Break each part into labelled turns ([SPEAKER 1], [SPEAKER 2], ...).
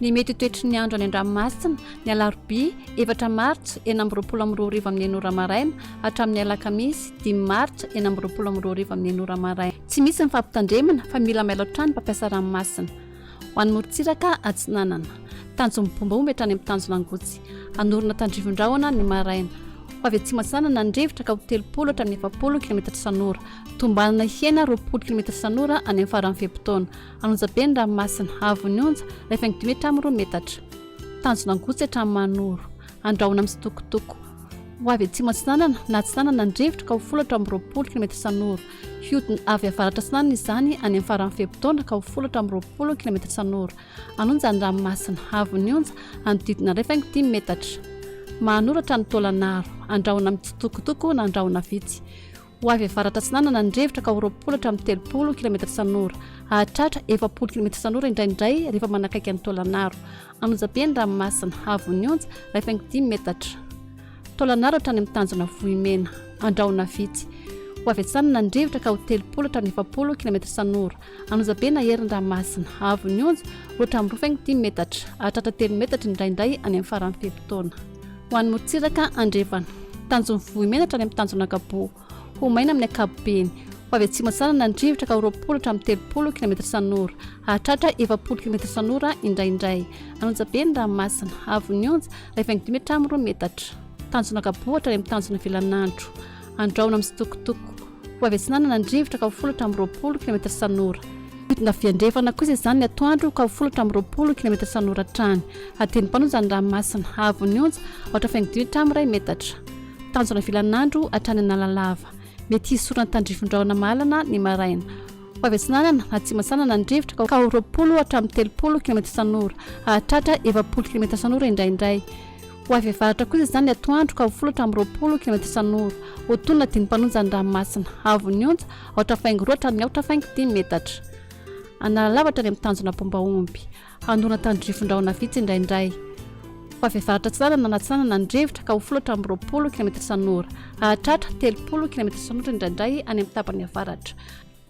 [SPEAKER 1] Ny mety toetry ny andro any an-dranomasina ny alarobia 4 martsa 9:22 amin'ny 9 maraina hatramin'ny alakamisy 10 martsa 9:22 amin'ny 9 maraina. Tsy misy mifampitandremana fa mila mailo hatrany mpampiasa ranomasina. Ho an'ny morontsiraka atsinanana. Tanjony bombaomby hatrany amin'ny tanjona angotsy. Anorona tandrivon-drahona ny maraina. Ho avy atsimo atsinanana ny rivotra ka ho 30 hatramin'ny 70 km isan'ora. Tombanana hena 20 km isan'ora any amin'ny faran'ny fehim-potoana. Anonjabe ny ranomasina avo ny onja rehefa 5 hatramin'ny 2 metatra. Tanjona angotsy hatramin'ny manoro. Andrahona amin'ny sitokotoko. Ho avy atsimo atsinanana na atsinanana ny rivotra ka ho 10 hatramin'ny 20 km isan'ora. Hiodina avy avaratra atsinanana izany any amin'ny faran'ny fehim-potoana ka ho 10 hatramin'ny 20 km isan'ora. Anonja ny ranomasina avo ny onja anodidina rehefa 10 metatra. Mahanoratra ny tôlanaro. Andrahona amin'ny sitokotoko na andrahona vitsy. Ho avy avaratra atsinanana ny rivotra ka ho 20 hatramin'ny 30 km isan'ora. Ahatratra 40 km isan'ora indraindray rehefa manakaiky ny tôlanaro. Anonjabe ny ranomasina avo ny onja rehefa 10 metatra. Tôlanaro hatrany amin'ny tanjona vohimena. Andrahona vitsy. Ho avy atsinanana ny rivotra ka ho 30 hatramin'ny 70 km isan'ora. Anonjabe na herin'ny ranomasina avo ny onja hatramin'ny 10 metatra. Ahatratra 3 metatra indraindray any amin'ny faran'ny fehim-potoana. Ho an'ny morontsiraka andrevana. Tanjony vohimena hatrany amin'ny tanjona ankabo. Ho maina amin'ny ankapobeny. Ho avy atsimo atsinanana ny rivotra ka ho 20 hatramin'ny 30 km isan'ora. Ahatratra 40 km isan'ora indraindray. Anonjabe ny ranomasina avo ny onja rehefa 5 hatramin'ny 2 metatra. Tanjona ankabo hatrany amin'ny tanjona filanandro. Andrahona amin'ny sitokotoko. Ho avy atsinanana ny rivotra ka ho 10 hatramin'ny 20 km isan'ora. Hiodina fiandrevana kosa izany ny atoandro ka ho 10 hatramin'ny 20 km isan'ora hatrany. Ateny mpanonja ny ranomasina avo ny onja ohatra 5 hatramin'ny 2 metatra. Tanjona filanandro hatrany analalava. Mety hisorana tandrivon-drahona malana ny maraina. Ho avy atsinanana na atsimo atsinanana ny rivotra ka ho 20 hatramin'ny 30 km isan'ora. Ahatratra 40 km isan'ora indraindray. Ho avy avaratra kosa izany ny atoandro ka ho 10 hatramin'ny 20 km isan'ora. Otonina diny mpanonja ny ranomasina avo ny onja ohatra faingo roa hatrany ohatra faingo 10 metatra. Analalava hatrany amin'ny tanjona bombaomby. Anorona tandrivon-drahona vitsy indraindray. Ho avy avaratra atsinanana na atsinanana ny rivotra ka ho 10 hatramin'ny 20 km isan'ora. Ahatratra 30 km isan'ora indraindray any amin'ny tapany avaratra.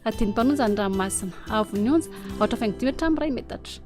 [SPEAKER 1] Ateny mpanonja ny ranomasina avo ny onja ohatra faingo 5 hatramin'ny 2 metatra.